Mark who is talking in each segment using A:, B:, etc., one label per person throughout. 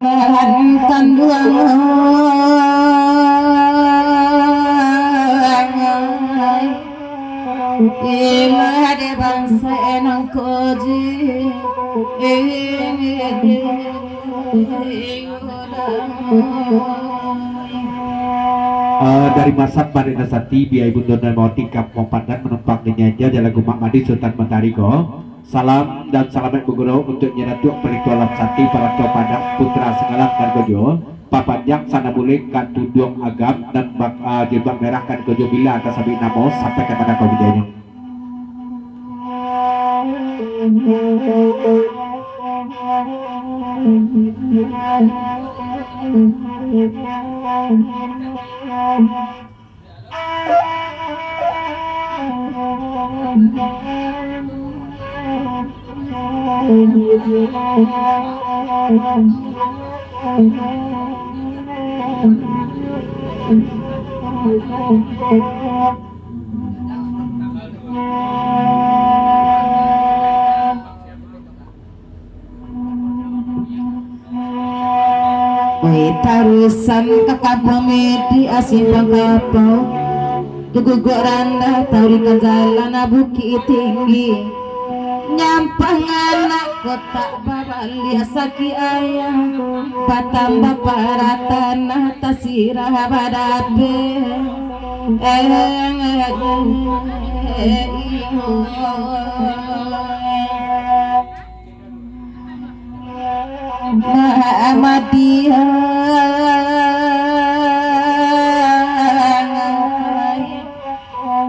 A: Kanduang Ilade bangsa enang koji
B: dari Masak Marina Sati biaya Ibu Dona mau tingkap Kompandan menumpang dinyaja jalan Gumak Madi Sultan Mentarigo. Salam dan salamet Bu Guru untuk nyeratu peritualan Sati para tua Padang putra Sengalang dan Gojo Papanjang sana boleh kan tudung agam dan jilbab merah kan Gojo bila atas sabi namo sampai kepada kau bidanya.
A: Tarusan kakak medi asimpang kapau Duguguk randa taurikan jalan bukit tinggi Nyampang anak kotak babali asaki ayah Batam baparatan tasirah badabe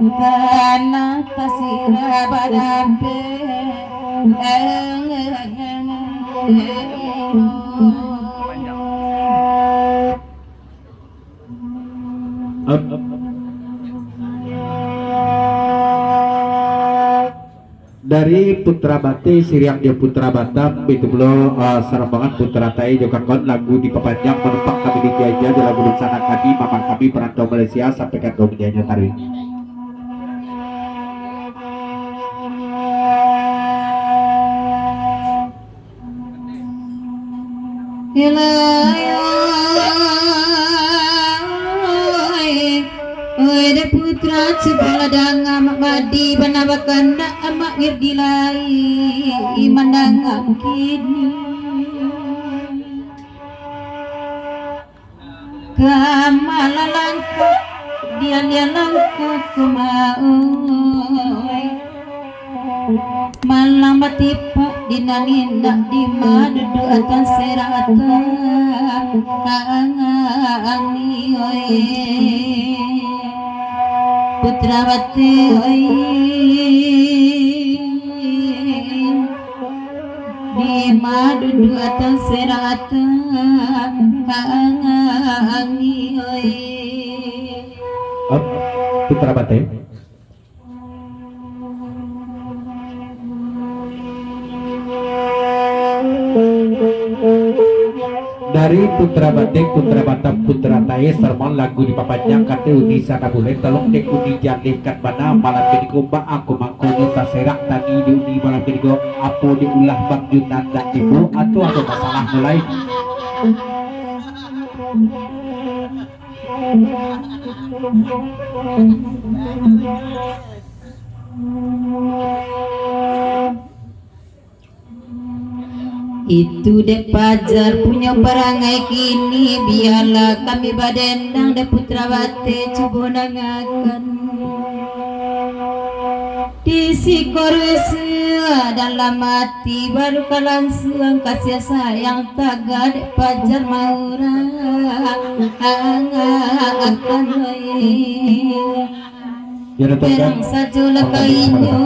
A: Tanah tasirah badabe
B: dari Putra Bate Siriang dia Putra Batam itu belum serambangan Putra Tai Jokangkon lagu di Papanjang menumpang kami dijajah di lagu bencana kami mamang kami perantau Malaysia sampai ke Domjanya Tarwi.
A: Ada putra sebelah dangam madi banabakan dak amak ngerdilai mandangam kini kamalalangka dia langka kumau malam batipa dinanindak di madudu akan serata angani Putrawati di madudu atas serata angi
B: Putrawati dari Putra Batik, Putra Batam, Putra Tai sermon lagu di Papanjang kate uni sana boleh tolong dek uni jadikan mana malam kedigo mbak aku mangkono taserak tadi di uni malam kedigo apa diulah bang Yunan dan ibu atau ada masalah mulai
A: itu dek pajar punya perangai kini biarlah kami badendang dek Putrawati coba nangakan di sikorwesa dalam hati baru kalan suang kasih sayang taga dek pajar maurang akan perang sajola kainyo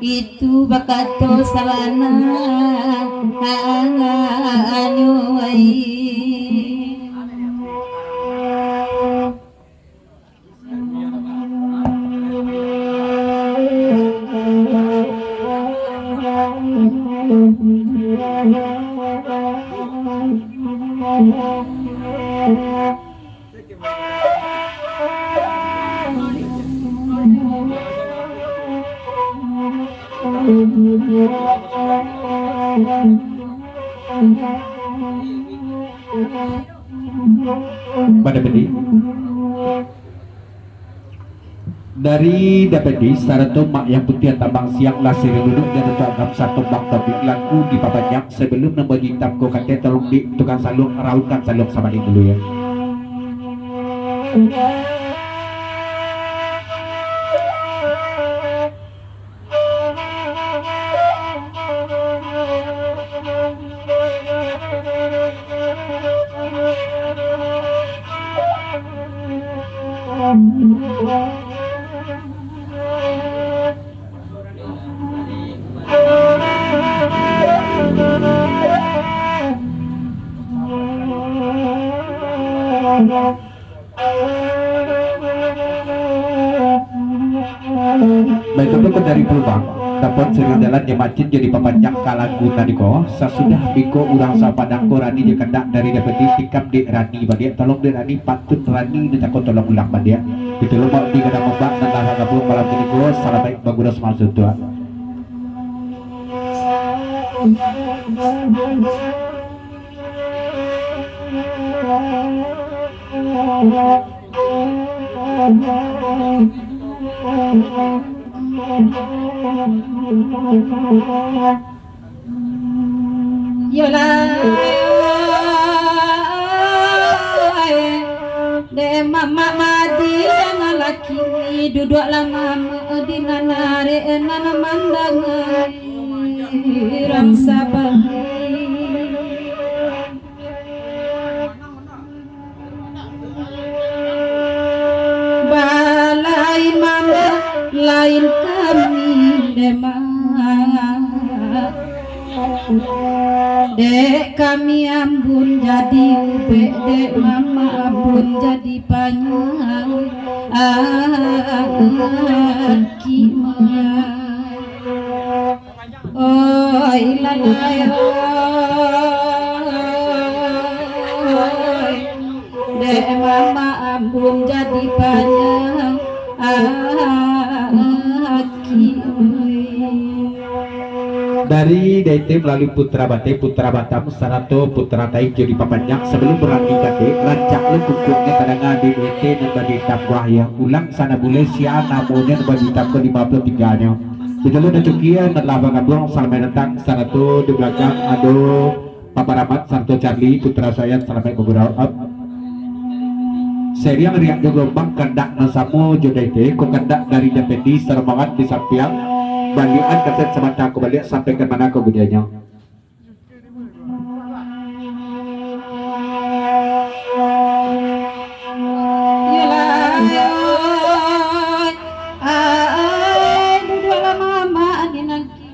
A: itu bakato sabana anu
B: pada bedi dari dapedi saratu mak yang putih tambang siang lasir duduk dan untuk agam satu bang topik laku di papanyak sebelum membagi hitam ko kate tolong di tukang salung rautan salung sama di dulu ya. Baik itu dari peluang dapat sering jalan di masjid jadi papanyak kalagu nadiko sesudah biko urang sapadang ko rani dia kendak dari dapeti tikam di rani badia tolong di rani patut rani ni takut tolong ulang badia itu lo mau tiga nama bak dan lara kabul malam ini ko salah baik bagus maksud tua.
A: Yola de mama madi dengan laki duduk lama di nanare nana mandang ram sabar balain mama lain kami demam dek kami ambun jadi ube dek mama ambun jadi panjang kimah oi lalai oi dek mama ambun jadi panjang
B: dari DT melalui Putra Bate, Putra Batam, Sarato, Putra Taik jadi papanyak sebelum berarti kate rancak le kukunya kadang di DT dan bagi takwah yang ulang sana boleh sia namunnya bagi takwa 53 nya kita lu cukian dan laba kablong salamai datang Sarato di belakang aduh Papa Ramat, Sarto Charlie, Putra saya salamai beberapa seri yang riak gelombang kendak nasamu jodoh ko kendak dari DPD serbangan di sampiang balian kaset semata aku balik sampai ke mana kau budayanya
A: duduk lama di nanti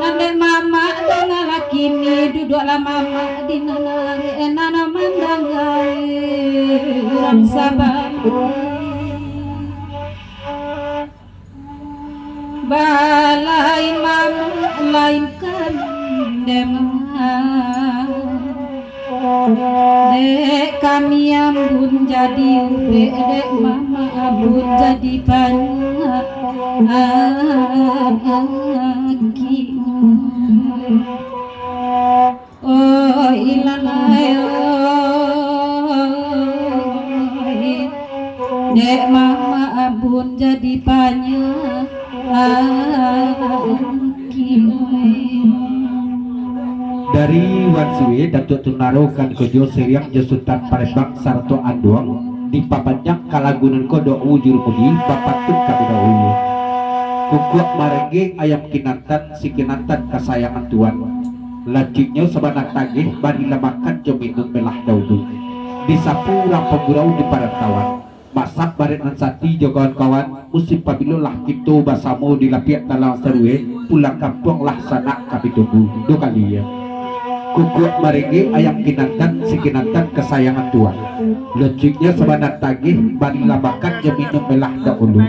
A: nande mama dengan laki ni duduk lama di nanare nana mandang ram sabar balain mama lain kan demam dek kami ambun jadi ube dek mama ambun jadi panjang oh ilalai dek mama ambun jadi panjang
B: dari Wansuwe Datuk Tunaro kan kojo seriang Jesutan Palembang Sarto Andoang di papanyak kalagunan kodo ujur mudi bapatun kabidahu kukuak marenge ayam kinantan si kinantan kesayangan tuan lajiknya sebanak tagih bari lemakan jominun belah daudu disapu urang pegurau di parantawan masak baret nansati jo kawan-kawan musim pabilo lah gitu basamu di lapiak talang serue pulang kampung lah sanak kapitubu do kali ya kukuak marenge ayam kinantan si kinantan kesayangan tuan lejiknya sebanak tagih bari lemakan jominun belah daudu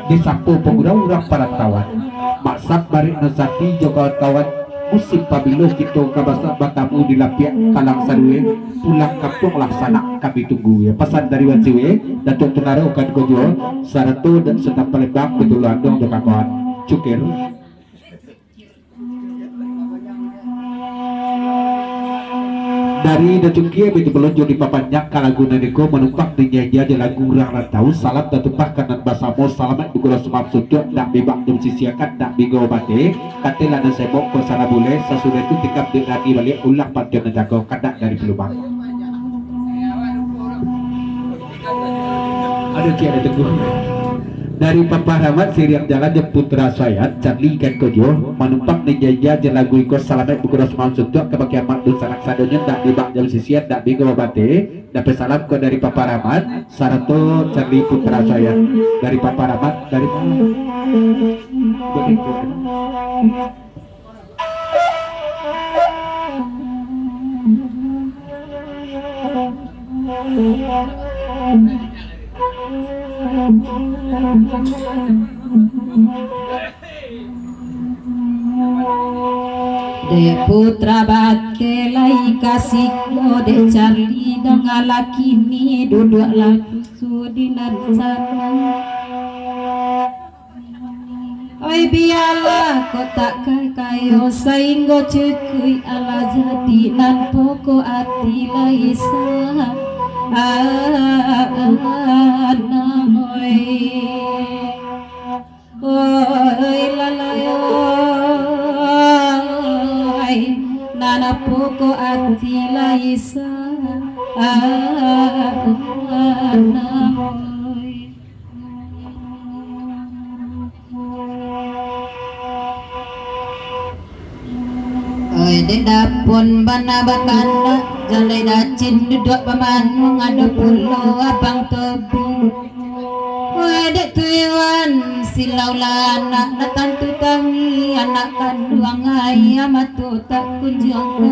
B: disapu pegurau urang parantawan masak baret nansati jo kawan-kawan musim pabilo kita kabasa batamu di lapiak kalang sarue pulang kampung laksana kami tunggu ya pesan dari Wansiwe Datuk Tenaro kan kojo saratu dan serta Palembang betul andong do kawan cukir dari Dacukie begitu belonjo di papanjang kalaguna niko menumpang di nyaja di lagu urang rantau salam datupah kanan basamo salamat bugula sumap sudut dak bebak dum sisiakan dak bigo bate katela dan sebok ko sana bule sasudah itu tikap di lagi balik ulang pantion jago kadak dari pelubang ada kiai ada teguh dari Papa Rahmat Siriang Jalan je Putra Sayat Charlie Ikan Kojo menumpang di jaja jelagu iko salamet bukura sumam sudut kebagian makdul sanak sadonya dak dibak jam sisian dak bigo bate dapat salam ko dari Papa Rahmat Sarato Charlie Putra Sayat dari Papa Rahmat dari begitu
A: De putra bakelai kasih de Charlie dong laki ni duduk lagi sudinan sana. Oi biarlah kotak kayo sainggo cekui ala jadi nan poko ati laisa oi oi lalayo nana poko ati laisa oi de dapun bana bakanda jalai dacin duduk paman ngadu pulau abang tebu oi de tuan silau lana natan tu tangi anak kanduang ayam tu tak kunjung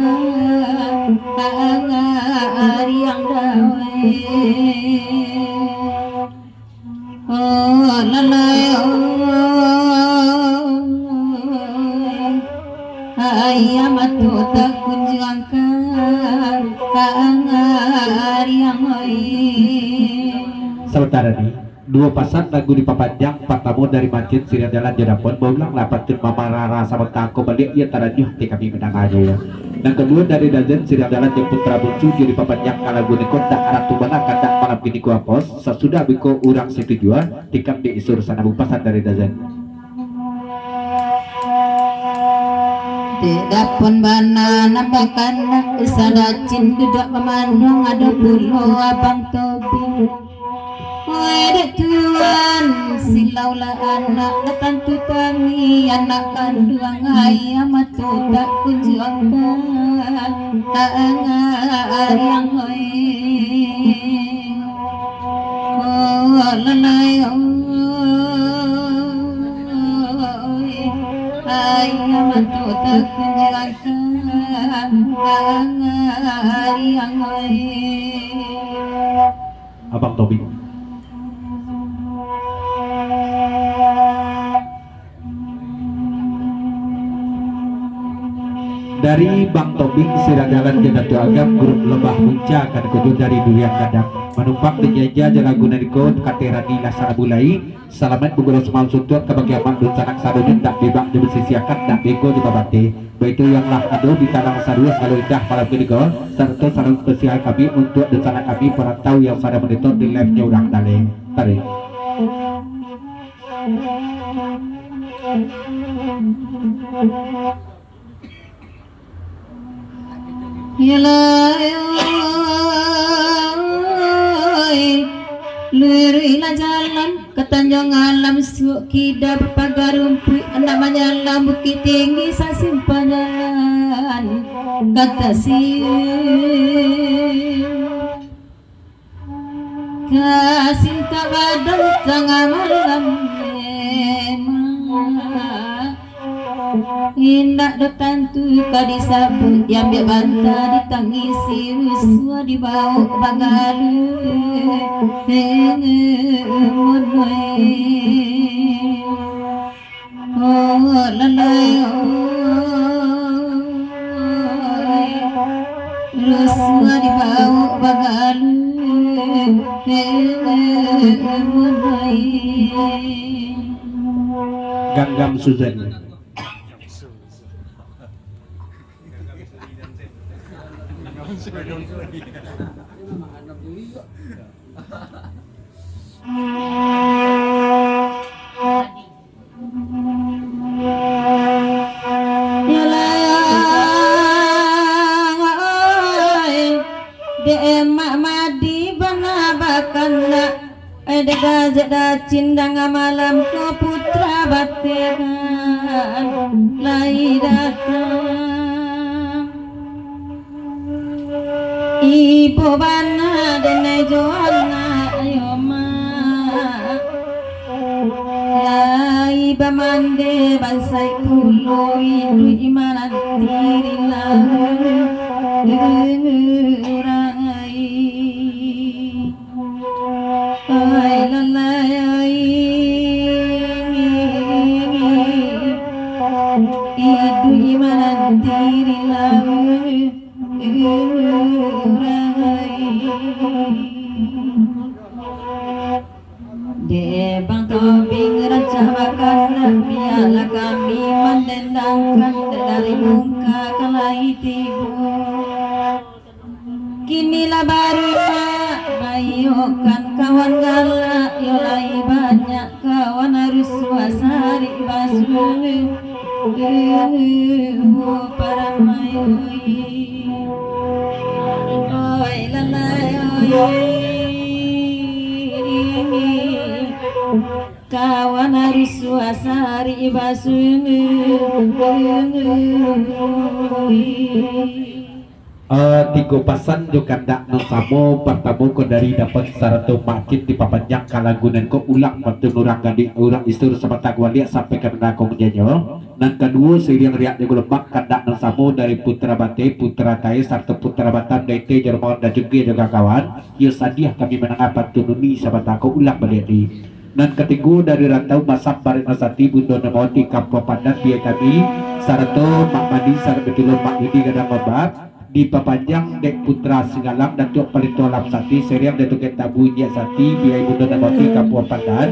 A: yang dawai oh lalai ayam tu tak kunjung yang
B: sementara nih dua pasang lagu di papanjang empat tamu dari masjid Sirian Jalan Jadapun berulang lapatin Mama Rara sama Kako balik ia tarajuh di kami menang aja ya dan kedua dari Dazen Sirian Jalan yang Putra Buncu di papanjang kalagu nikot dak arah tubana kadak malam kini ku apos sesudah biko urang situ jua tikam di isur sana bupasan dari Dazen
A: tidak pun bana nampakan sadacin duduk memandang ada pulau abang tobi ada tuan silau lah anak datang tu tangi anak kanduang ayam tu tak kunjung yang hoi oh lalai ayam tu tak kunjung yang hoi
B: Abang Tobi dari Bang Tobing Siradalan Jadatu Agam grup Lebah Munca akan kudu dari Durian Kadang menumpang di jaja jalaguna niko katera di lasana bulai salamet bugolo semal sutut kebagian makdun sanak sadonya tak bebak dibesisiakan tak bego di babate baitu yang lah ado di tanah sarua selalu indah malam kinigo serta salam spesial kami untuk desana kami perantau yang sada monitor di live-nya urang dale tarik
A: Lurilah jalan ke Tanjung Alam Suuk Kida berpagar rumput namanya lam bukit tinggi sasimpan jalan kata kasih tak badan tengah malam indah datang tu kadi sabut diambil bantah ditangisi rusua dibawa bagalu oh lalai oh Rusma dibawa bagalu mulai
B: Ganggam Suzen.
A: Cindang malam ke putra batekan lai datang ibu bana dene joana ayo ma lai bamande bansai pulo idu imanan tirilah Debang tobing rancabakan biarlah kami mendendangkan dari muka kelahi tibu. Kinilah baru bayokan kawan galak yolai banyak kawan harus wasari basuli para mayoi oi lalai kawan harus wasari basuli
B: tigo pasan jo kandak nasamo pertama ko dari dapat sarato makin di papanjang kalagunan ko ulang patu nurang gadi urang istur sama tagwalia sampai ke nakong janyo dan kedua siriang riak di lemak kandak nasamo dari putra bate putra tai serta putra batam dari te jerman dan juga kawan yo sadiah kami menangap tununi sama tako ulang balik di dan ketiga dari rantau masam barik nasati bundo namoti kampung pandan biaya kami sarato mak mandi sarap betul mak ini kadang mabat di papanjang dek putra Singalang dan tuak palito alam sati seriam dan tuket tabu nyak sati biaya bundo namoti kampung pandan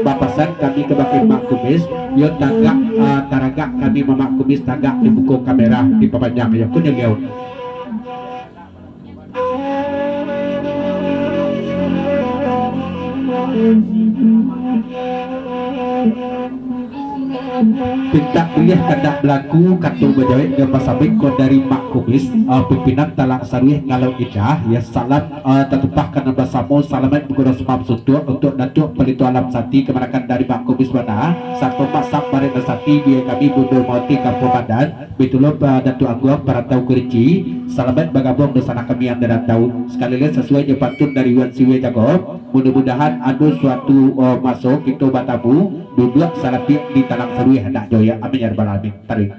B: bapasan kami kebakin mak kumis yo tanggak taragak kami mamak kumis tanggak di buku kamera di papanjang ya kunyang yaun pintak kuliah kandak berlaku katung bejawet ke pasabik ko dari mak kumis pimpinan talak sarwih ngalau idah ya salam tetupah karena bersama salamat berguna semam suntuk untuk datuk pelito alam sati kemanakan dari mak kumis mana satu masak barik sati biaya kami bundur mauti kampung badan betulop datuk agung perantau kerinci salamat bagabung dosana kami yang datau sekali lagi sesuai jepatun dari Wan Siwe Jago mudah-mudahan ada suatu masuk itu batamu duduk salapik di talang seruih hendak joya amin ya rabbal alamin tarik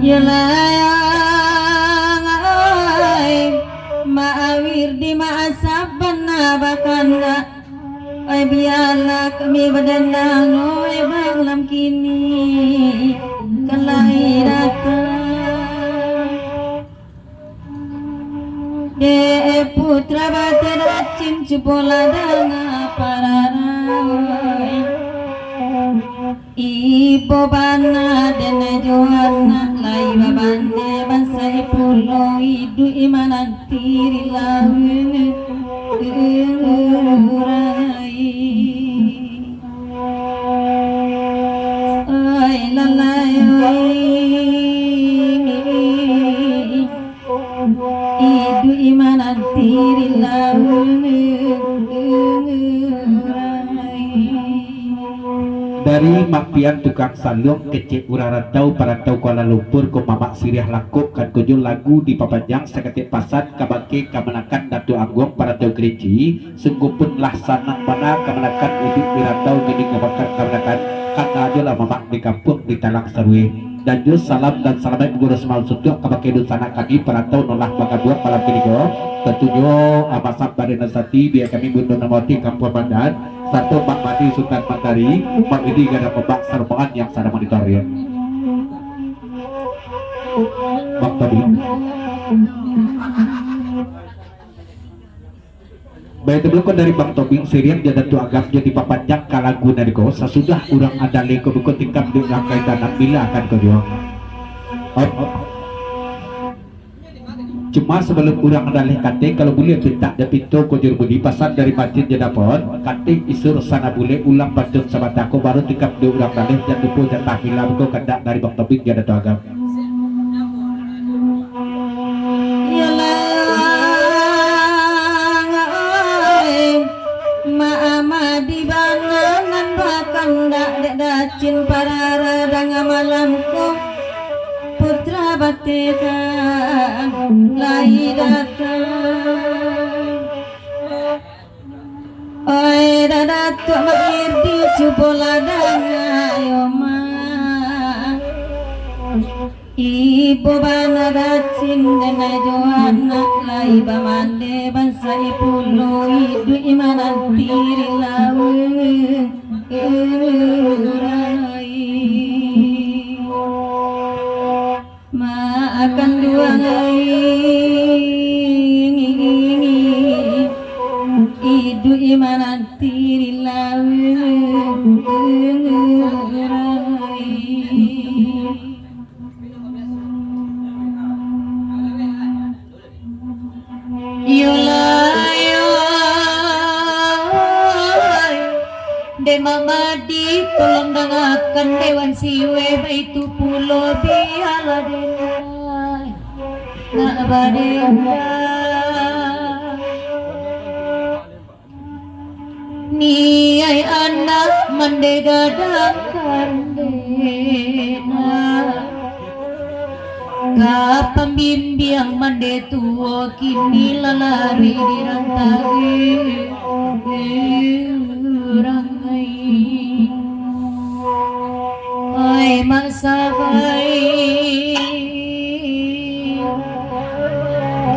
A: Yalayang ma'awir di ma'asaban na bakanda ay biala kami badandang oy banglam kini kalahiratan de putra batera cincupola danga pararay ipo bana dene johanna lai babande bansai pulo idu imanan tirilah ay lalai idu imanan tirilah.
B: Dari dari mapian tukang salung kecik urarantau parantau Kuala Lumpur ko mamak siriah langkuk kan kunjung lagu di papanjang seketik pasan kabake kamenakan Datu Agung parantau Kerinci sungguh pun laksana mana kamenakan hidup dirantau jadi kebakar kamenakan kata aja lah mamak di kampung di Talang Serwi dan juga salam dan selamat guru semal sutuk kabake dusana kami parantau nolak bangga dua malam kinigo tentunya amasap barina sati biar kami buntu namoti kampung Pandan satu Pak Madi Sultan Matahari Pak ini gada pembak serbangan yang sada monitor ya Bang Tobi baik sebelum dari Bang Tobing Sirian dia datu agak jadi papanjang kalagu nariko sesudah urang ada leko buku tingkap di rangkai tanah bila akan kerja cuma sebelum urang ada leh kate kalau boleh pinta ada pintu kujur budi pasar dari masjid jedapon kate isur sana boleh ulang pantun sama tako baru tingkap di urang daleh dan dupo jatah bila buku kandak dari Bang Tobing dia datu agak
A: Dacin para radang malamku putra batekan lahi datang oi dadatuk mair di cuboladang ayoma ibu bana dacin dana johanna lahi bamande bangsa ipulo idu imanan tirilawe makan dua idu imanan tirilawe Mamadi tolong dengarkan Dewan Siwe baitu pulau biala denai nak badenda niai anak mendegadangkan dena kapam bimbiang mande tua kini lalari dirantai rangai ai masa baik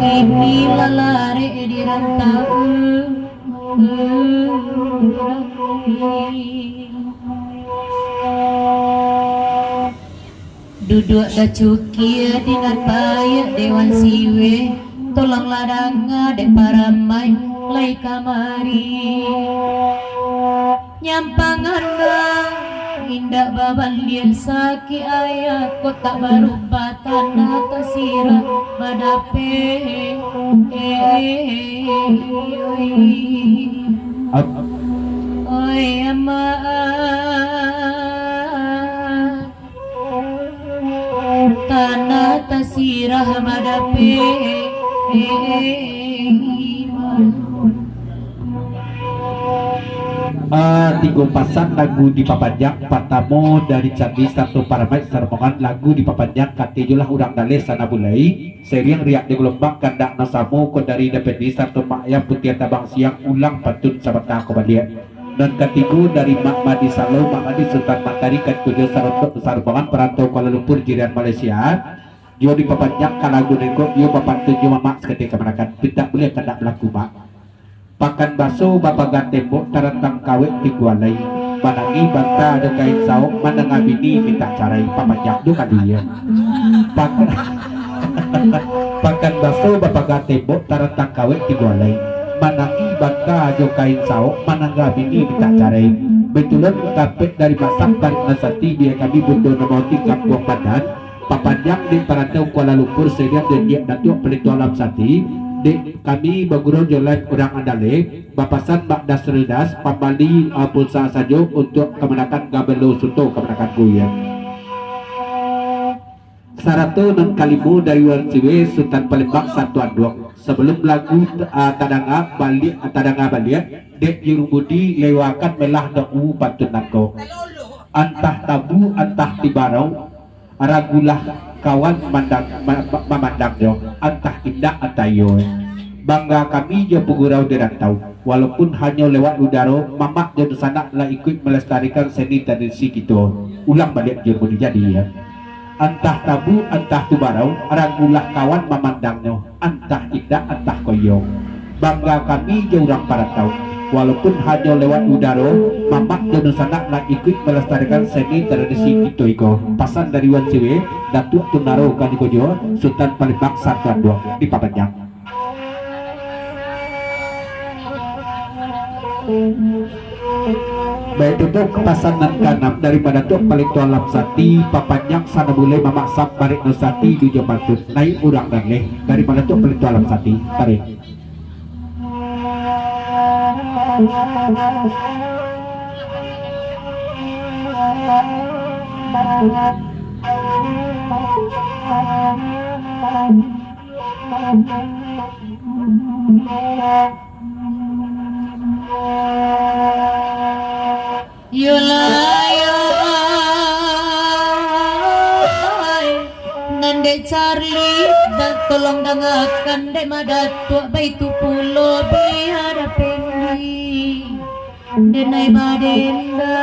A: kini lalari dirantau duduk dah cukir dengan payah Dewan Siwe tolong ladanga dek paramai lai kamari nyampangan indah baban lian saki ayah kota berubah tanah tasirah badape oi ama tanah tasirah badape
B: tiga pasang lagu di papanjang patamo dari Candi satu paramai sermongan lagu di papanjang katijulah urang daleh sana bulai seriang riak di gelombang kandak nasamu ko dari dapeti satu makya putih tabang siang ulang pantun sabata ko balian dan ketiga dari Mak Madi Salo Mak Madi Sultan Matahari kan tujuh sermongan perantau Kuala Lumpur Jirian Malaysia dia di papanjang kalagu neko dia papan tujuh mamak seketika menakan tidak boleh kandak lagu mak pakan baso bapagan tembok tarantang kawet di gualai manangi banta ada kain sauk manang abini minta carai pamanjak tu kan dia pakan baso bapagan tembok tarantang kawet di gualai manangi banta ada kain sauk manang abini minta carai betulan kapet dari masak dari nasati dia kami bundu namoti kampung Pandan papanjang di perantau Kuala Lumpur sediap dan dia datuk pelitu alam sati dek kami baguro jolan kurang andale bapasan Mbak Dasredas pambali pulsa sajo untuk kemenakan Gabelo Suto kemenakan Guyan Saratu dan kalimu dari Warciwe Sultan Palembang satu anduk sebelum lagu tadanga balik dek Jurubudi lewakan melah daku pantun nako antah tabu antah tibarau ragulah kawan memandang jo antah indah atayo bangga kami jo pegurau dirantau walaupun hanya lewat udara mamak jo sanak lah ikut melestarikan seni tradisi kita ulang balik jo jadi ya antah tabu antah tibarau ragulah kawan memandangnya antah indah antah koyong bangga kami jo orang parantau walaupun hanya lewat udara mamak dan sanak nak ikut melestarikan seni tradisi kita iko pasan dari Wan Siwe Datuk Tunaro Kanikojo Sultan Palembang Satuan Dua di Papanjang. Baik itu kepasanan kanam daripada Tuk paling tua Lapsati Papanjang sana boleh mamak barik Nusati di Jepatut naik urang dan leh daripada Tuk paling tua Lapsati tarik.
A: Nande Charlie dan tolong dengarkan dek madatua baitu pulo biada pendi denai badenda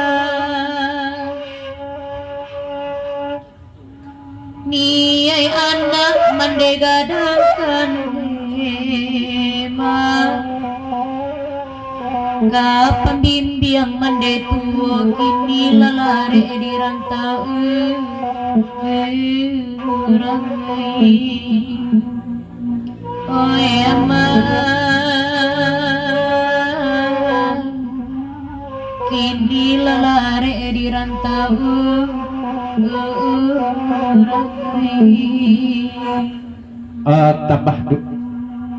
A: niai anak mande gadangkan ma kapan bimbing mande tua kini lalare di rantau ramai oi ama kini lalare di rantau ramai
B: tambah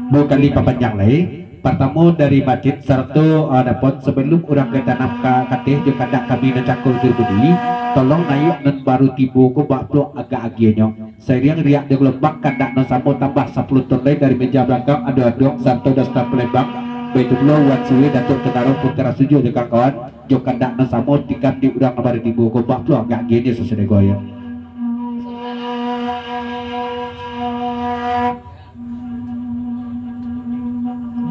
B: dua kali Papanjang lagi pertama dari masjid serta dapat sebelum orang ke tanam ke katih juga ada kami nak cakul berbudi tolong naik dan baru tiba ko baklo agak agianya sering riak di Lembang kandak no sampo tambah 10 ton lain dari meja belakang ada dok santo dasar Palembang begitu pula Wan Siwe Datuk Tunaro Putra Sujo di kawan jo kandak no sampo tikam di urang baru tiba ko baklo agak agianya sesuai goya.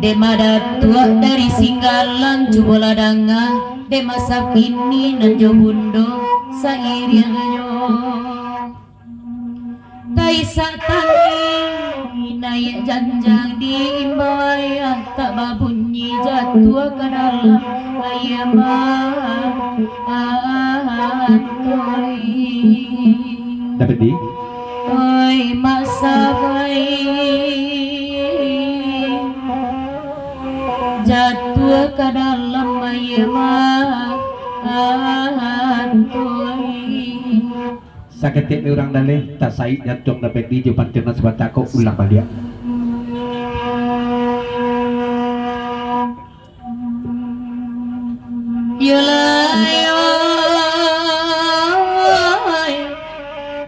A: Demada tua dari Singgalang Cubola danga de masa kini nanjo bundo sairianyo taisa tangi naik janjang di imbaya tak babunyi jatuh ke dalam ayaman
B: Dapat di
A: oi masa baik jatuh ke dalam ayamah
B: sakit orang dalih tak saik jatuh dapat di jawapan terna sebentar kau ulang balik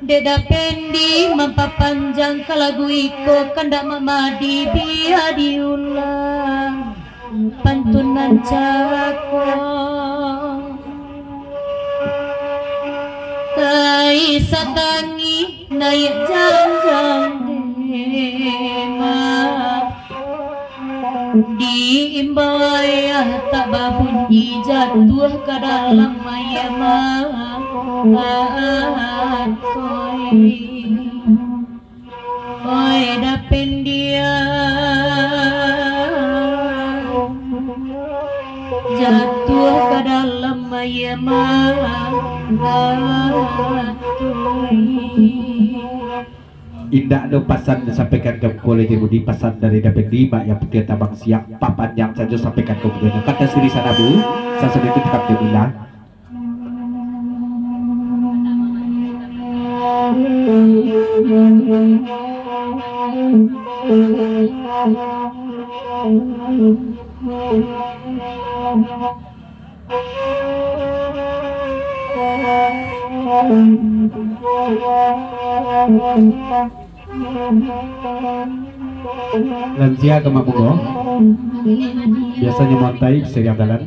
A: Deda pendi mampapanjang kalagu iko kandak mamadi biar diulang pantunan cako tai satangi naik janjang dema diimbau ayah tak babunyi jatuh ke dalam ayamah oi dapen dia jatuh ke dalam ayamah
B: indah do pasan disampaikan ke kolej Budi pasan dari dapat di Mbak yang putih tabang siap papan yang saja sampaikan ke beliau kata sendiri sana bu saya sudah itu tetap dibilang lansia ke Mabugo biasanya montai seri andalan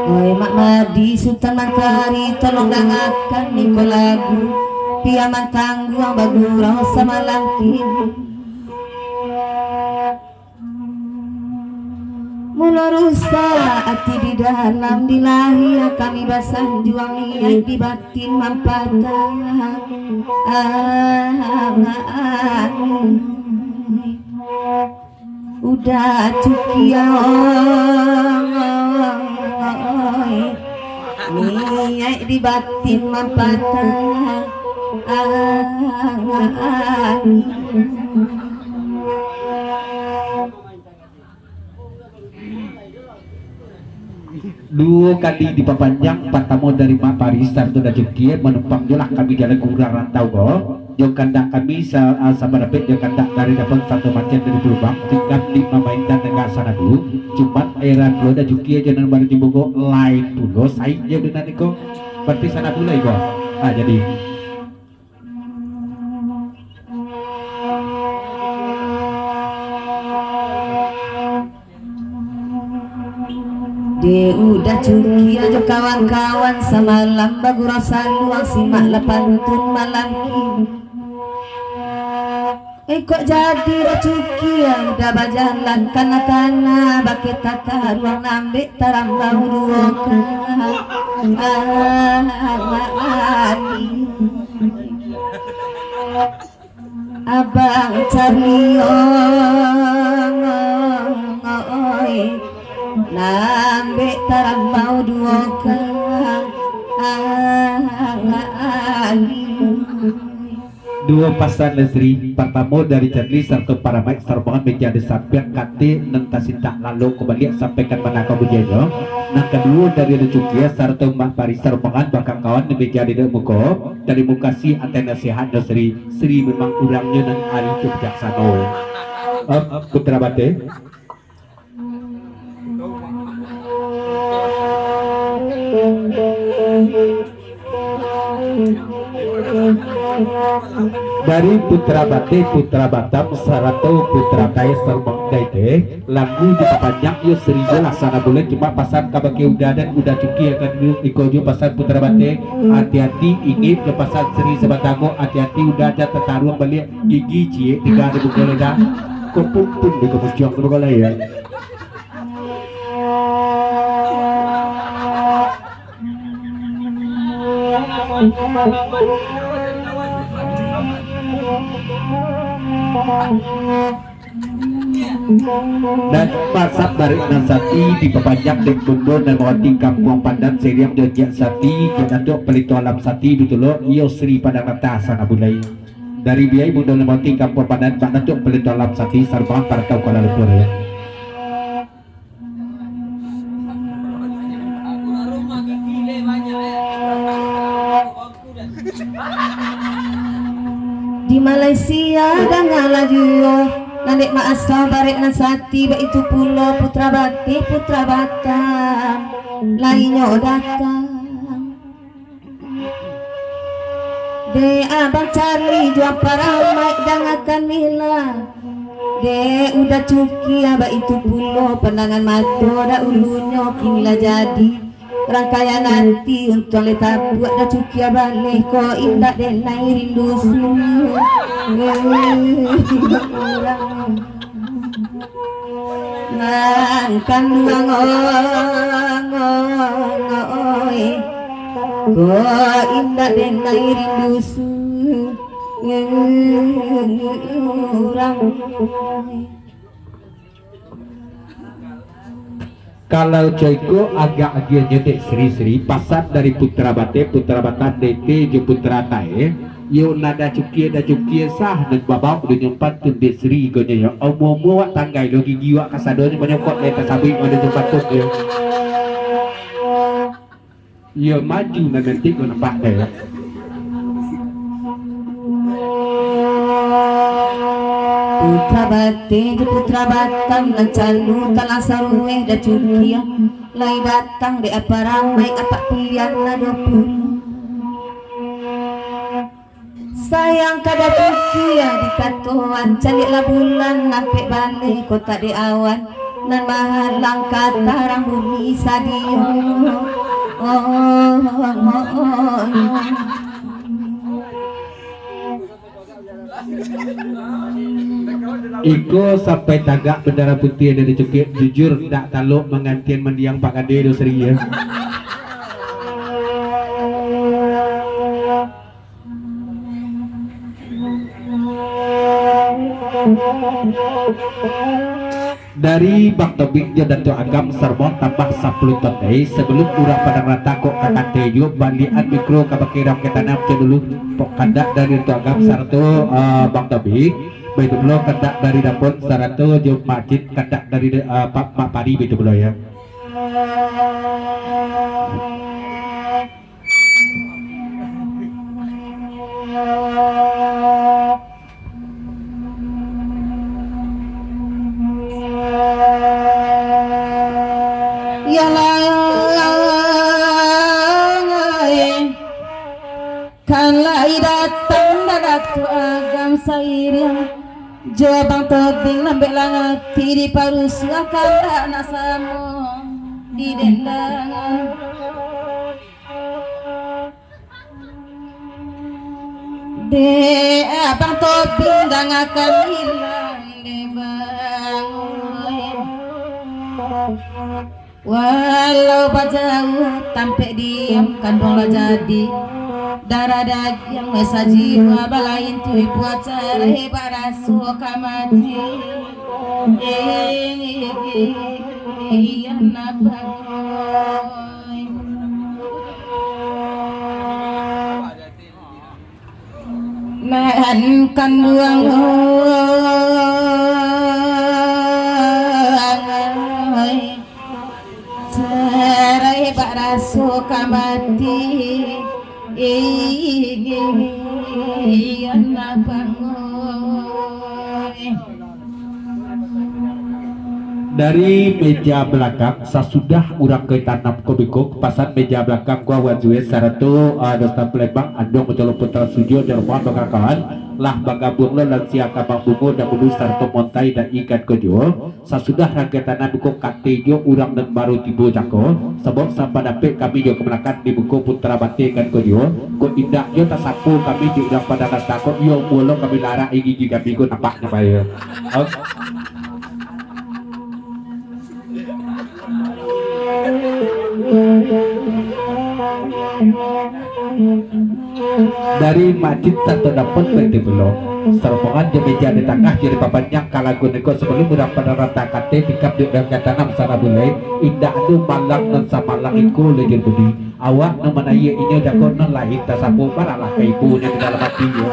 A: Oi Mak Madi Sultan Mantari tolong dengarkan niko lagu piaman tangguh bagurau sama langkin mula rusak hati di dalam di lahir kami basah juang niat di batin mampatah udah cukia niat di batin mampatah
B: dua kali diperpanjang pertama dari Mak Parisar tu dah cukup menumpang jelah kami jalan kurang rantau go jauh kandak kami sama dapat jauh kandak dari dapat satu macam dari Pelumbang tinggal di Maindan dengan sana dulu cuma era dulu dah cukup jangan baru jumbo lain dulu saya je dengan niko berarti sana dulu go jadi
A: de udah cuki aja kawan-kawan semalam bagurau saluang simak lapantun malam ini kok jadi dah cuki ya udah bajalan kana-kana bakit tata ruang nambik tarambau duoka abang Carliong nambik tarambau duoka
B: dua pasan lesri pertama dari Charlie serta para baik serbangan menjadi sampai kate nentasinta lalu kembali sampaikan mana kau berjaya nah kedua dari Recukia serta Mak Paris serbangan bakal kawan menjadi muko dari mukasi antena sehat lesri Sri memang urangnya dan hari kebijaksana putra bate dari Putra Bate Putra Batam Sarato Putra Kaya Sermang Daite lagu diperpanjang yo seribu laksana boleh cuma pasar kabaki udah dan udah cuki akan ikojo pasar Putra Bate hati-hati ingin lepasan seri sebatango hati-hati udah aja tertaruh balik gigi cie 3.000 boleh dah kumpul pun di kemudian boleh ya dan pasar dari Nasati diperpanjang dengan mundur dan mewati kampung Pandan seriam dan Sati dan untuk pelito alam Sati betul lo iyo Sri pada mata sana bulai dari biaya mundur dan mewati kampung Pandan dan untuk pelito alam Sati Sarbangan para kau Kuala Lumpur ya
A: di Malaysia dah ngalah juga nanik maasal barek Nasati baik itu pulau Putra Bate Putra Batam lainnya datang de abang Charlie jual paramai dangakan mila de udah cuki abang itu pulau pandangan mata dah ulunya kini lah jadi rangkaian nanti untuk leta buat dah cuki balik kok indah dan naik rindu nangkan duang kok indah dan naik rindu
B: kalau Joyko agak nyetek Sri pasar dari Putra Bate Putra Batam DT je Putra Tae yo nada cukie sah dan babau udah nyempat tu de Sri go nya omo wak tanggai lo gigi wak kasadone menyokot leta sabi ada tempat tu yo maju nanti go nampak deh
A: Putra Bate Putra Batam nan calu talang sarueh dah cukia lai datang de apa ramai apa pilihan na 20 sayang kada cukia di katuan calik lah bulan nampak balik kota di awan nan mahalang katarang bumi sadio
B: Iko sampai tagak bendera putih yang dicukit jujur tak taluk mengantian mendiang Pak Kade dosri ya. Dari Bang Tobing Dato Agam Sermon tambah 10 ton sebelum urang pada rata kok kakak tejo balian mikro kabakiram ke tanam dulu pok kandak dari Dato Agam sarto Bang Tobing begitu belum kandak dari dapur sarto jo masjid kandak dari Pak Pari begitu belum ya.
A: Kanlai datang Dato Agam Sairiang Jawabang Tobing nambek langa kiri parus akanda nasamu di dendang de Abang Tobing dangakan hilang de bang walau bajau tampe diam kandunglah jadi darah daging mesa jiwa balain tui buat cari barasu kamati iya nabagoy nahan kanduang cari barasu kamati iya nabangoy.
B: Dari meja belakang sesudah urang ke tanam kobiko pasan meja belakang gua wajue saratu dosta pelebang andong betul putra sujo dermoan bakakan lah bagabung lo lansia kabang bungo dan bulu sarto montai dan ikan kojo sesudah rangka tanam buku katejo urang dan baru tibo jako sebab sampai dapet kami jo kemenakan di buku putra bate ikan kojo ko indah jo tasapu kami di urang pada takut yo mulu kami larang gigi kami ko nampaknya bayo. Dari masjid satu dapur berarti belum sermongan di meja di tengah jadi papannya kalagu neko sebelum berapa rata kate tikap di dalam tanam sana boleh indah adu malang dan samalang iku lejur budi awak nama naya ini jakon non lahir tasapu paralah ke ibu di dalam hati ya.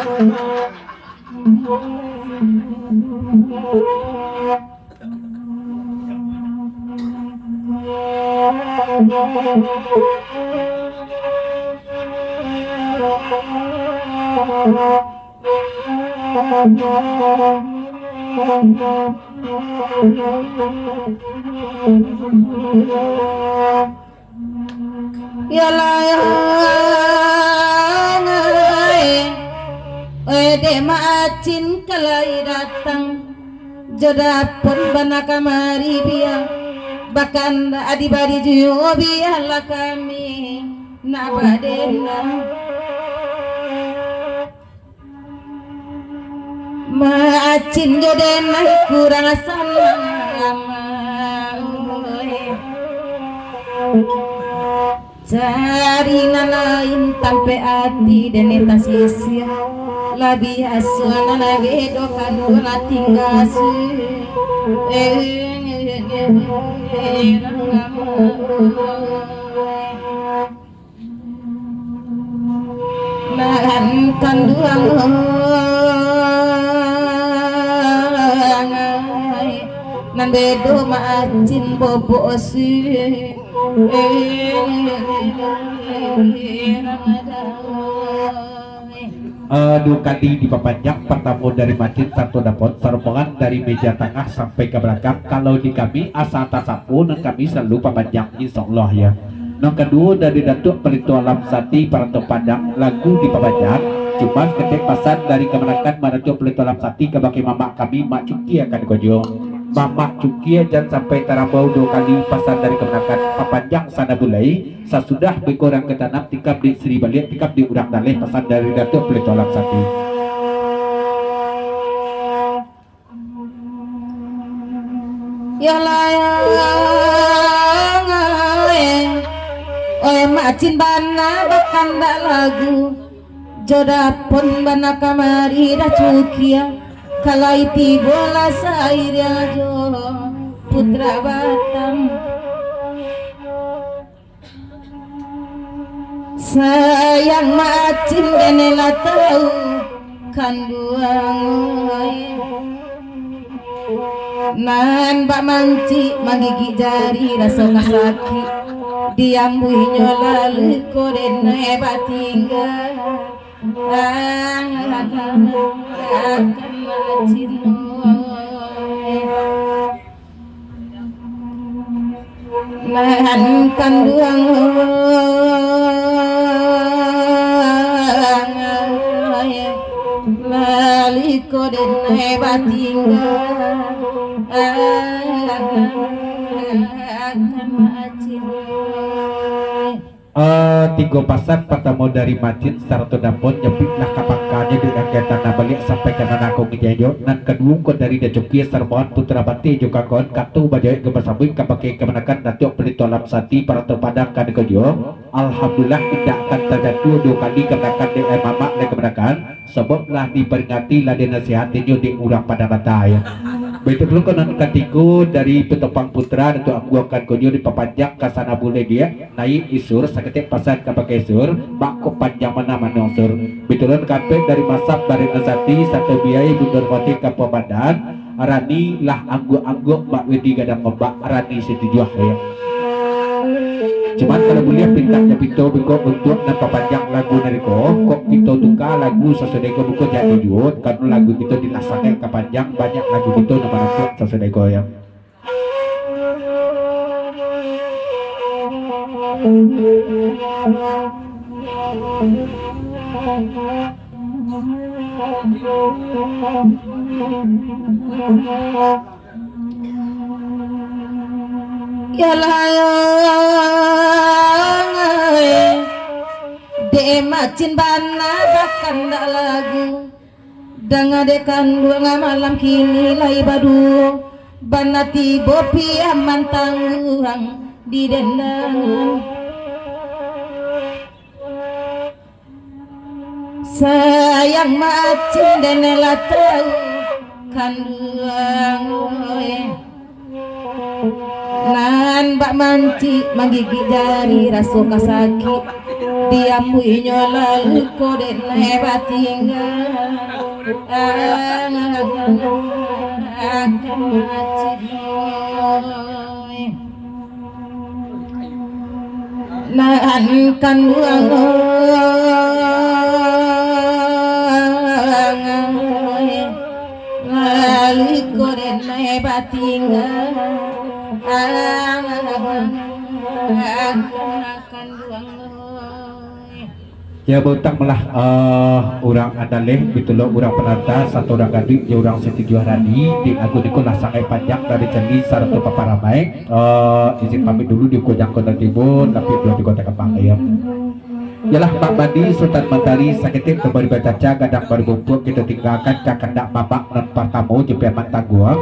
A: De macin kalai datang jodapun bana kamari biang bahkan adibari juyo biarlah kami nabadena macin jodena kurang sama cari lain tampe ati deneta sisia labi asuana lagi dokan dua tinggasu nahan kanduang nan bedo macin bobo si
B: Dukati di papanjang pertama dari masjid satu dapur sermongan dari meja tengah sampai ke belakang kalau di kami asal tasapu dan kami selalu papanjang insyaallah ya. Yang kedua dari Datuk Pelito Alam Sati Paranto Padang lagu di papanjang cuma ketik pasan dari kemenakan Datuk Pelito Alam Sati ke baki mamak kami Mak Cuki akan kojo Mamak cukia jangan sampai tarabau 2 kali pasan dari kemenakan papanjang sana bulai sesudah bekorang ke tanam tikap di Sri Balik tikap di urang daleh pasan dari Datuk Pelito Laksati.
A: Ya layang oe macin bana bakanda lagu jodapon bana kamari da cukia kalai tibola sairya jo putra Batam sayang macin denela tahu kanduang nan bak manci magigi jari rasa sakit diambuinya lalu koden batinggal akan macin nan kanduang lali koden batinggal
B: tiga pasan pertama dari Macin sarto dapon nyepitlah kapakanya di angkatan balik sampai ke nanako ngejayo nan kedua ko dari dacoki sarmoan putra bati juga kon katu bajai kebersambung kapake kemenakan Datuk Pelito Lamsati parato padang kan kejo alhamdulillah tidak akan terjatuh 2 kali kemenakan di mamak dan kemenakan sebablah diperingati lah dinasihatinya di urang pada bataya. Begitu dulu konon katiku dari petopang putra untuk aku akan kunjung di papanjang kasana bule dia naik isur sakitnya pasan kapakai isur bako panjang mana usur. Betulan kape dari masap dari Azati satu biaya bundur mati ke Pamandan Rani lah anggu Mbak Wedi gadang mbak Rani setuju ya. Cuman kalau boleh pintanya pito beko untuk nampak panjang lagu nariko kok kita tuka lagu sesuai buku jadi jut karena lagu kita dilaksanakan ke panjang banyak lagu kita nama nampak sesuai ya.
A: Ya layang de macin bana bakanda lagu dangadekan dua malam kini lai badu bana tibo piaman tangguang di dendang sayang macin denela tahu kanduang nan bak manci menggigi jari raso kasaki diambuinya lalu koden hebat tinggal nan kanduang lalu koden hebat tinggal
B: ya butang melah orang adaleh bitulah orang penata satu orang gadik ya orang setuju rani di aku dikolah sangai panjang dari candi sarto paparamai izin pamit dulu di Kojang Kota Timur tapi belum di Kota Kepang ya. Yalah Pak Bandi Sultan Mentari sakitin kembali bacaca gadang baru bumpuk kita tinggalkan kakendak bapak dan pertamu jepiaman tangguang.